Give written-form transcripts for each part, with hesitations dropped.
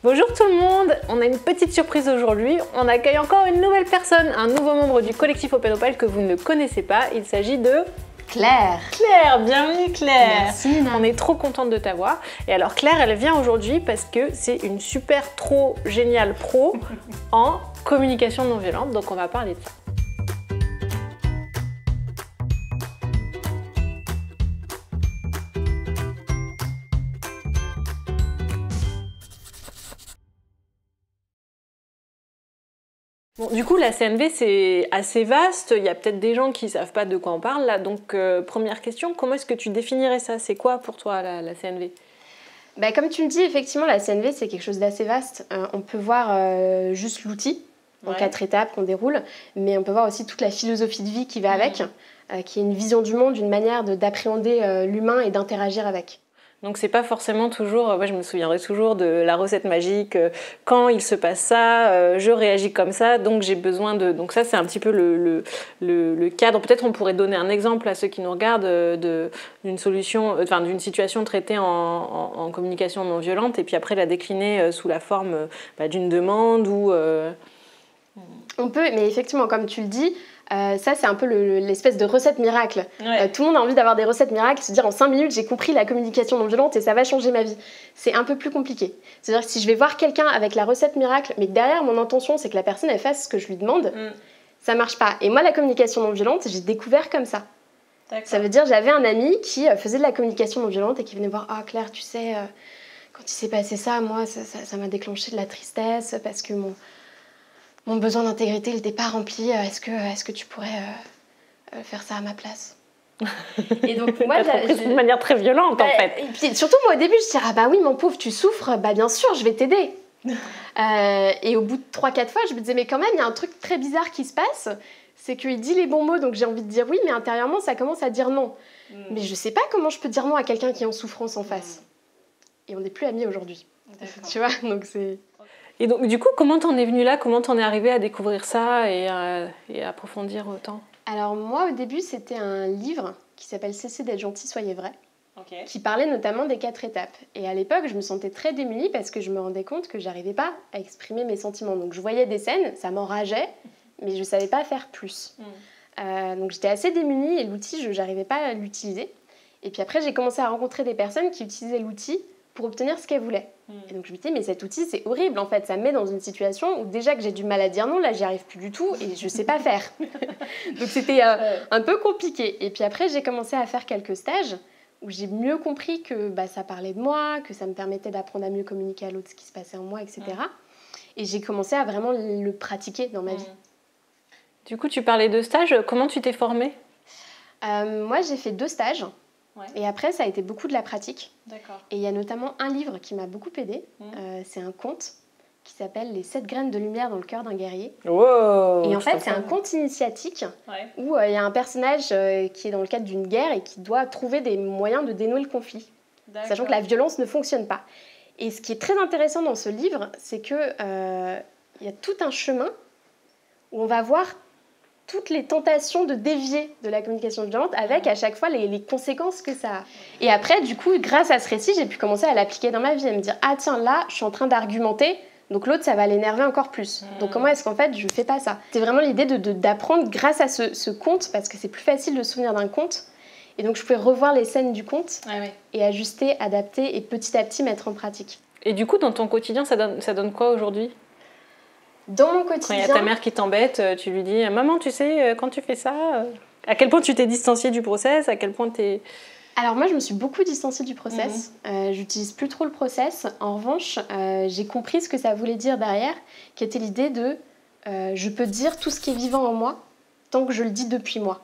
Bonjour tout le monde, on a une petite surprise aujourd'hui. On accueille encore une nouvelle personne, un nouveau membre du collectif Open Opal que vous ne connaissez pas. Il s'agit de Claire. Claire, bienvenue Claire. Merci Nina. On est trop contente de t'avoir. Et alors Claire, elle vient aujourd'hui parce que c'est une super trop géniale pro en communication non violente. Donc on va parler de ça. Bon, du coup, la CNV, c'est assez vaste. Il y a peut-être des gens qui ne savent pas de quoi on parle là. Donc, première question, comment est-ce que tu définirais ça? C'est quoi pour toi la CNV? Comme tu le dis, effectivement, la CNV, c'est quelque chose d'assez vaste. On peut voir juste l'outil, en 4 étapes qu'on déroule, mais on peut voir aussi toute la philosophie de vie qui va avec, qui est une vision du monde, une manière d'appréhender l'humain et d'interagir avec. Donc c'est pas forcément toujours, moi je me souviendrai toujours de la recette magique, quand il se passe ça, je réagis comme ça, donc j'ai besoin de... Donc ça c'est un petit peu le cadre, peut-être on pourrait donner un exemple à ceux qui nous regardent d'une solution, enfin d'une situation traitée en communication non violente et puis après la décliner sous la forme d'une demande ou... On peut, mais effectivement comme tu le dis, ça c'est un peu l'espèce de recette miracle. Tout le monde a envie d'avoir des recettes miracles, se dire en 5 minutes j'ai compris la communication non violente et ça va changer ma vie. C'est un peu plus compliqué. C'est-à-dire que si je vais voir quelqu'un avec la recette miracle, mais que derrière mon intention c'est que la personne elle fasse ce que je lui demande, ça marche pas. Et moi la communication non violente, j'ai découvert comme ça. Ça veut dire j'avais un ami qui faisait de la communication non violente et qui venait voir « Ah Claire, tu sais, quand il s'est passé ça, moi ça m'a déclenché de la tristesse parce que mon besoin d'intégrité n'était pas rempli, est-ce que tu pourrais faire ça à ma place ?» Et donc moi, de manière très violente en fait. Et puis surtout moi au début je disais « Ah bah oui mon pauvre, tu souffres, bah bien sûr je vais t'aider ». Et au bout de 3-4 fois je me disais « Mais quand même il y a un truc très bizarre qui se passe, c'est qu'il dit les bons mots donc j'ai envie de dire oui mais intérieurement ça commence à dire non. Mais je sais pas comment je peux dire non à quelqu'un qui est en souffrance en face. » Et on n'est plus amis aujourd'hui. Tu vois, donc c'est... Et donc, du coup, comment t'en es venue là? Comment t'en es arrivée à découvrir ça et à approfondir autant? Alors moi, au début, c'était un livre qui s'appelle « Cessez d'être gentil, soyez vrai », qui parlait notamment des 4 étapes. Et à l'époque, je me sentais très démunie parce que je me rendais compte que j'arrivais pas à exprimer mes sentiments. Donc je voyais des scènes, ça m'enrageait, mais je savais pas faire plus. Donc j'étais assez démunie et l'outil, je n'arrivais pas à l'utiliser. Et puis après, j'ai commencé à rencontrer des personnes qui utilisaient l'outil pour obtenir ce qu'elles voulaient. Et donc je me disais, mais cet outil, c'est horrible en fait, ça me met dans une situation où déjà que j'ai du mal à dire non, là j'y arrive plus du tout et je sais pas faire. Donc c'était un peu compliqué. Et puis après, j'ai commencé à faire quelques stages où j'ai mieux compris que ça parlait de moi, que ça me permettait d'apprendre à mieux communiquer à l'autre ce qui se passait en moi, etc. Et j'ai commencé à vraiment le pratiquer dans ma vie. Du coup, tu parlais de stage, comment tu t'es formée? Moi, j'ai fait 2 stages. Et après, ça a été beaucoup de la pratique. Et il y a notamment un livre qui m'a beaucoup aidée. C'est un conte qui s'appelle « Les 7 graines de lumière dans le cœur d'un guerrier ». Wow, et en fait, c'est un conte initiatique où il y a un personnage qui est dans le cadre d'une guerre et qui doit trouver des moyens de dénouer le conflit, sachant que la violence ne fonctionne pas. Et ce qui est très intéressant dans ce livre, c'est qu'il y a tout un chemin où on va voir toutes les tentations de dévier de la communication violente avec à chaque fois les conséquences que ça a. Et après, du coup, grâce à ce récit, j'ai pu commencer à l'appliquer dans ma vie, à me dire « Ah tiens, là, je suis en train d'argumenter, donc l'autre, ça va l'énerver encore plus. Donc comment est-ce qu'en fait, je fais pas ça ?» C'est vraiment l'idée d'apprendre grâce à ce conte, parce que c'est plus facile de se souvenir d'un conte. Et donc, je pouvais revoir les scènes du conte et ajuster, adapter et petit à petit mettre en pratique. Et du coup, dans ton quotidien, ça donne quoi aujourd'hui? Dans mon quotidien... Quand il y a ta mère qui t'embête, tu lui dis « Maman, tu sais, quand tu fais ça, à quel point tu t'es distanciée du process, à quel point t'es... » Alors moi, je me suis beaucoup distanciée du process. J'utilise plus trop le process. En revanche, j'ai compris ce que ça voulait dire derrière, qui était l'idée de je peux dire tout ce qui est vivant en moi tant que je le dis depuis moi.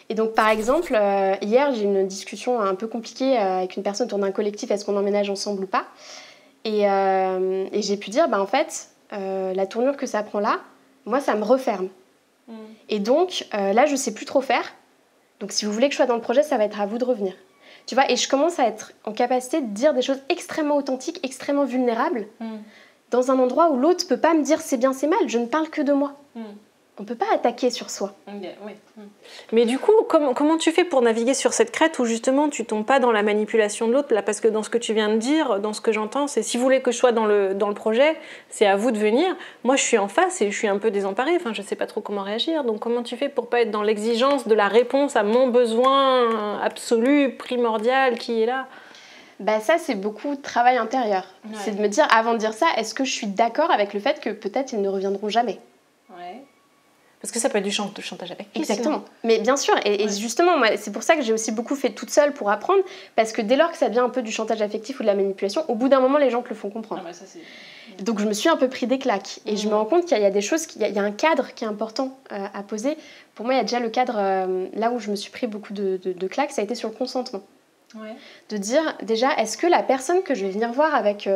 Et donc, par exemple, hier, j'ai eu une discussion un peu compliquée avec une personne autour d'un collectif, est-ce qu'on emménage ensemble ou pas? Et j'ai pu dire, en fait, la tournure que ça prend là, moi, ça me referme. Et donc, là, je sais plus trop faire. Donc, si vous voulez que je sois dans le projet, ça va être à vous de revenir. Tu vois, et je commence à être en capacité de dire des choses extrêmement authentiques, extrêmement vulnérables, dans un endroit où l'autre peut pas me dire c'est bien, c'est mal. Je ne parle que de moi. On ne peut pas attaquer sur soi. Oui. Mais du coup, comment tu fais pour naviguer sur cette crête où justement tu tombes pas dans la manipulation de l'autre là, parce que dans ce que tu viens de dire, dans ce que j'entends, c'est si vous voulez que je sois dans le projet, c'est à vous de venir. Moi, je suis en face et je suis un peu désemparée. Enfin, je sais pas trop comment réagir. Donc, comment tu fais pour pas être dans l'exigence de la réponse à mon besoin absolu, primordial, qui est là? Bah ça, c'est beaucoup de travail intérieur. Ouais. C'est de me dire, avant de dire ça, est-ce que je suis d'accord avec le fait que peut-être ils ne reviendront jamais? Ouais. Parce que ça peut être du chantage affectif. Exactement. Mais bien sûr, et justement, moi, c'est pour ça que j'ai aussi beaucoup fait toute seule pour apprendre, parce que dès lors que ça devient un peu du chantage affectif ou de la manipulation, au bout d'un moment, les gens te le font comprendre. Ah bah ça, donc je me suis un peu pris des claques. Et je me rends compte qu'il y a des choses, il y a un cadre qui est important à poser. Pour moi, il y a déjà le cadre, là où je me suis pris beaucoup de claques, ça a été sur le consentement. Ouais. De dire déjà, est-ce que la personne que je vais venir voir avec,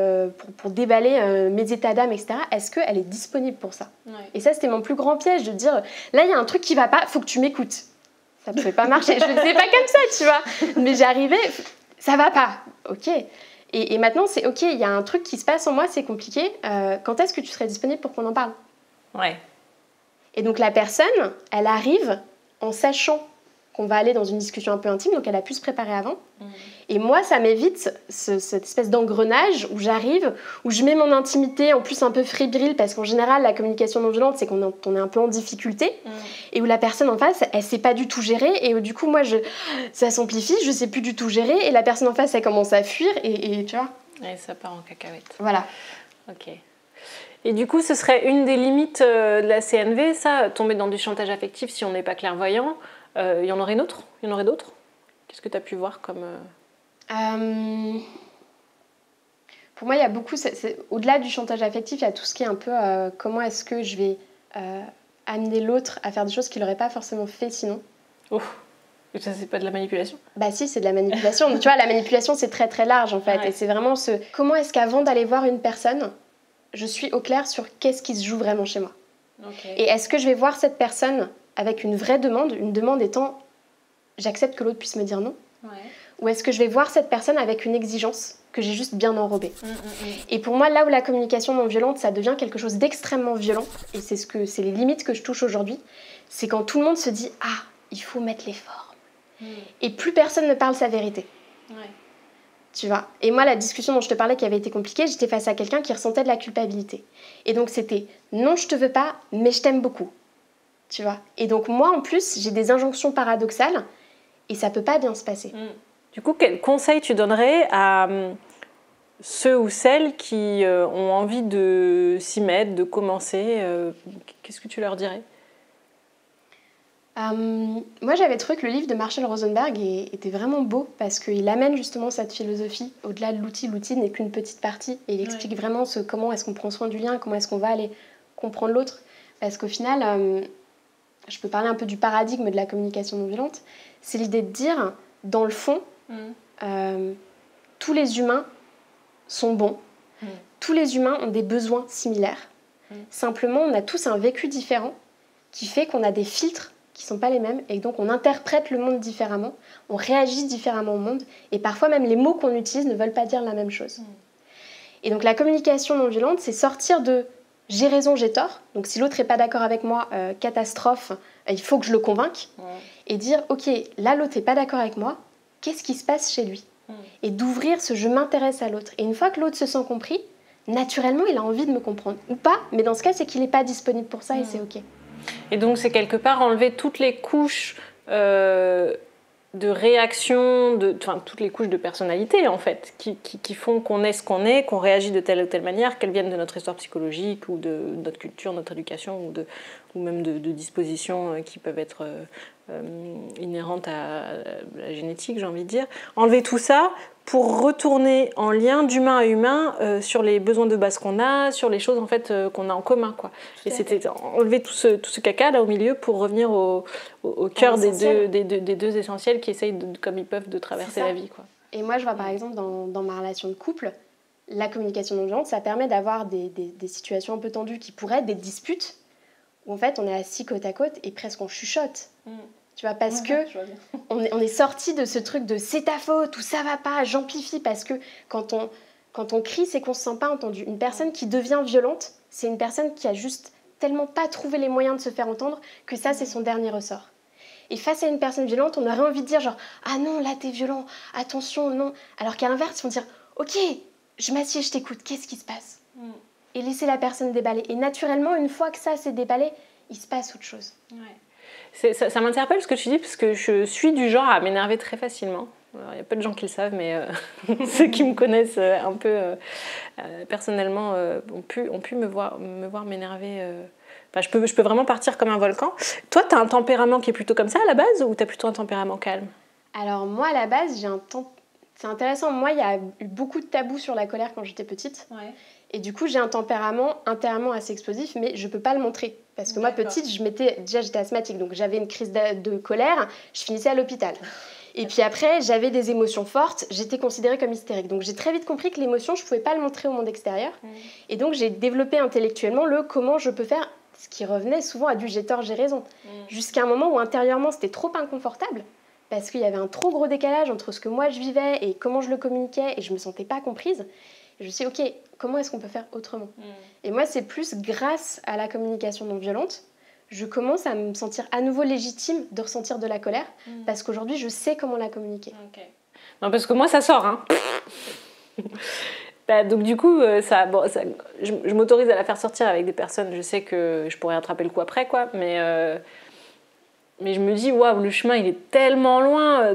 pour déballer mes états d'âme, etc., est-ce qu'elle est disponible pour ça? Ouais. Et ça, c'était mon plus grand piège, de dire, là, il y a un truc qui va pas, faut que tu m'écoutes. Ça ne pouvait pas marcher, je ne le faisais pas comme ça, tu vois. Mais j'arrivais, ça va pas, ok. Et maintenant, c'est ok, il y a un truc qui se passe en moi, c'est compliqué. Quand est-ce que tu serais disponible pour qu'on en parle? Ouais. Et donc la personne, elle arrive en sachant qu'on va aller dans une discussion un peu intime, donc elle a pu se préparer avant. Et moi, ça m'évite cette espèce d'engrenage où j'arrive, où je mets mon intimité, en plus un peu fébrile, parce qu'en général, la communication non violente, c'est qu'on est un peu en difficulté, et où la personne en face, elle sait pas du tout gérer, et où du coup, moi, ça s'amplifie, je sais plus du tout gérer, et la personne en face, elle commence à fuir, et tu vois. Et ça part en cacahuète. Voilà. Ok. Et du coup, ce serait une des limites de la CNV, ça, tomber dans du chantage affectif si on n'est pas clairvoyant. Il y en aurait d'autres? Qu'est-ce que tu as pu voir comme... Pour moi, il y a beaucoup... au-delà du chantage affectif, il y a tout ce qui est un peu... comment est-ce que je vais amener l'autre à faire des choses qu'il n'aurait pas forcément fait sinon. Oh, et ça, c'est pas de la manipulation? Bah si, c'est de la manipulation. Tu vois, la manipulation, c'est très très large en fait. Ouais. Et c'est vraiment comment est-ce qu'avant d'aller voir une personne, je suis au clair sur qu'est-ce qui se joue vraiment chez moi. Okay. Et est-ce que je vais voir cette personne avec une vraie demande, une demande étant j'accepte que l'autre puisse me dire non, ou est-ce que je vais voir cette personne avec une exigence que j'ai juste bien enrobée. Et pour moi, là où la communication non violente, ça devient quelque chose d'extrêmement violent, et c'est les limites que je touche aujourd'hui, c'est quand tout le monde se dit « Ah, il faut mettre les formes ». Et plus personne ne parle sa vérité. Tu vois. Et moi, la discussion dont je te parlais qui avait été compliquée, j'étais face à quelqu'un qui ressentait de la culpabilité. Et donc c'était « Non, je te veux pas, mais je t'aime beaucoup ». Tu vois. Et donc moi, en plus, j'ai des injonctions paradoxales et ça peut pas bien se passer. Du coup, quel conseil tu donnerais à ceux ou celles qui ont envie de s'y mettre, de commencer? Qu'est-ce que tu leur dirais? Moi, j'avais trouvé que le livre de Marshall Rosenberg était vraiment beau parce qu'il amène justement cette philosophie. Au-delà de l'outil n'est qu'une petite partie. Et il explique vraiment comment est-ce qu'on prend soin du lien, comment est-ce qu'on va aller comprendre l'autre. Parce qu'au final... je peux parler un peu du paradigme de la communication non violente, c'est l'idée de dire, dans le fond, tous les humains sont bons, tous les humains ont des besoins similaires. Simplement, on a tous un vécu différent qui fait qu'on a des filtres qui ne sont pas les mêmes et donc on interprète le monde différemment, on réagit différemment au monde et parfois même les mots qu'on utilise ne veulent pas dire la même chose. Et donc la communication non violente, c'est sortir de j'ai raison, j'ai tort. Donc si l'autre n'est pas d'accord avec moi, catastrophe, il faut que je le convainque. Et dire, ok, là l'autre n'est pas d'accord avec moi, qu'est-ce qui se passe chez lui? Et d'ouvrir ce je m'intéresse à l'autre. Et une fois que l'autre se sent compris, naturellement il a envie de me comprendre. Ou pas, mais dans ce cas c'est qu'il n'est pas disponible pour ça et c'est ok. Et donc c'est quelque part enlever toutes les couches de réaction, toutes les couches de personnalité en fait, qui font qu'on est ce qu'on est, qu'on réagit de telle ou telle manière, qu'elles viennent de notre histoire psychologique ou de notre culture, notre éducation ou même de dispositions qui peuvent être inhérentes à la génétique, j'ai envie de dire. Enlever tout ça pour retourner en lien d'humain à humain sur les besoins de base qu'on a, sur les choses en fait qu'on a en commun, quoi. Et c'était enlever tout ce caca là au milieu pour revenir au cœur des deux essentiels qui essayent comme ils peuvent de traverser la vie, quoi. Et moi je vois par exemple dans ma relation de couple, la communication non violente, ça permet d'avoir des situations un peu tendues qui pourraient être des disputes où en fait on est assis côte à côte et presque on chuchote. Tu vois, parce que on est sorti de ce truc de c'est ta faute ou ça va pas, j'amplifie, parce que quand on crie, c'est qu'on se sent pas entendu. Une personne qui devient violente, c'est une personne qui a juste tellement pas trouvé les moyens de se faire entendre que ça, c'est son dernier ressort. Et face à une personne violente, on aurait envie de dire genre « Ah non, là, t'es violent, attention, non ». Alors qu'à l'inverse, ils vont dire « Ok, je m'assieds, je t'écoute, qu'est-ce qui se passe ?» Et laisser la personne déballer. Et naturellement, une fois que ça s'est déballé, il se passe autre chose. Ouais. Ça m'interpelle ce que tu dis, parce que je suis du genre à m'énerver très facilement. Il y a peu de gens qui le savent, mais ceux qui me connaissent un peu personnellement ont pu me voir m'énerver. Enfin, je peux vraiment partir comme un volcan. Toi, tu as un tempérament qui est plutôt comme ça à la base, ou tu as plutôt un tempérament calme? Alors moi, à la base, c'est intéressant. Moi, il y a eu beaucoup de tabous sur la colère quand j'étais petite. Ouais. Et du coup, j'ai un tempérament intérieurement assez explosif, mais je ne peux pas le montrer. Parce que moi, petite, j'étais asthmatique, donc j'avais une crise de colère, je finissais à l'hôpital. Et puis après, j'avais des émotions fortes, j'étais considérée comme hystérique. Donc j'ai très vite compris que l'émotion, je ne pouvais pas le montrer au monde extérieur. Et donc j'ai développé intellectuellement le comment je peux faire, ce qui revenait souvent à du j'ai tort, j'ai raison. Jusqu'à un moment où intérieurement, c'était trop inconfortable, parce qu'il y avait un trop gros décalage entre ce que moi je vivais et comment je le communiquais, et je ne me sentais pas comprise. Et je me suis dit, ok, comment est-ce qu'on peut faire autrement? Et moi, c'est plus grâce à la communication non violente, je commence à me sentir à nouveau légitime de ressentir de la colère, parce qu'aujourd'hui, je sais comment la communiquer. Okay. Non, parce que moi, ça sort, hein. Bah, donc du coup, je m'autorise à la faire sortir avec des personnes, je sais que je pourrais rattraper le coup après, quoi, mais je me dis, waouh, le chemin, il est tellement loin,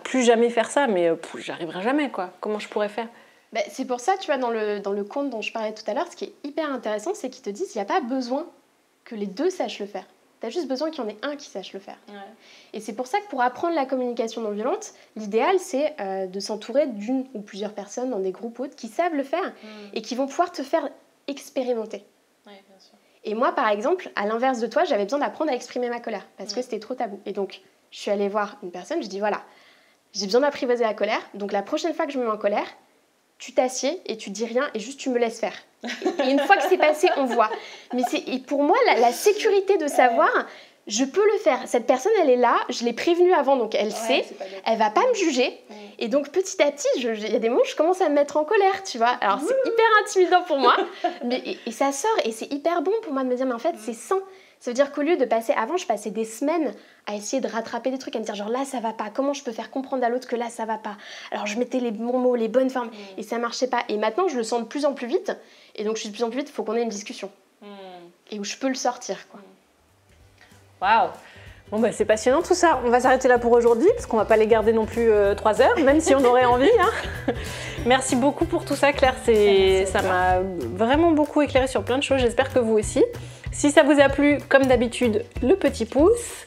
plus jamais faire ça, mais j'arriverai jamais, quoi. Comment je pourrais faire? Bah, c'est pour ça, tu vois, dans le conte dont je parlais tout à l'heure, ce qui est hyper intéressant, c'est qu'ils te disent qu'il n'y a pas besoin que les deux sachent le faire. Tu as juste besoin qu'il y en ait un qui sache le faire. Ouais. Et c'est pour ça que pour apprendre la communication non violente, l'idéal, c'est de s'entourer d'une ou plusieurs personnes dans des groupes autres qui savent le faire et qui vont pouvoir te faire expérimenter. Ouais, bien sûr. Et moi, par exemple, à l'inverse de toi, j'avais besoin d'apprendre à exprimer ma colère parce que c'était trop tabou. Et donc, je suis allée voir une personne, je dis voilà, j'ai besoin d'apprivoiser la colère, donc la prochaine fois que je me mets en colère, tu t'assieds et tu dis rien et juste tu me laisses faire. Et une fois que c'est passé, on voit. Mais et pour moi, la sécurité de savoir, je peux le faire. Cette personne, elle est là, je l'ai prévenue avant, donc elle sait, elle va pas me juger. Et donc petit à petit, il y a des moments où je commence à me mettre en colère, tu vois. Alors c'est hyper intimidant pour moi, mais, et ça sort et c'est hyper bon pour moi de me dire, mais en fait, c'est sain. Ça veut dire qu'au lieu de passer, avant je passais des semaines à essayer de rattraper des trucs, à me dire genre là ça va pas, comment je peux faire comprendre à l'autre que là ça va pas. Alors je mettais les bons mots, les bonnes formes et ça marchait pas. Et maintenant je le sens de plus en plus vite et donc je suis de plus en plus vite, il faut qu'on ait une discussion et où je peux le sortir, quoi. Waouh! Bon bah c'est passionnant tout ça, on va s'arrêter là pour aujourd'hui parce qu'on va pas les garder non plus 3 heures, même si on aurait envie, hein. Merci beaucoup pour tout ça, Claire, ça m'a vraiment beaucoup éclairé sur plein de choses, j'espère que vous aussi. Si ça vous a plu, comme d'habitude, le petit pouce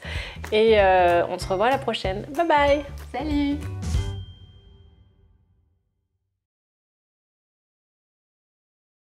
et on se revoit à la prochaine. Bye bye! Salut!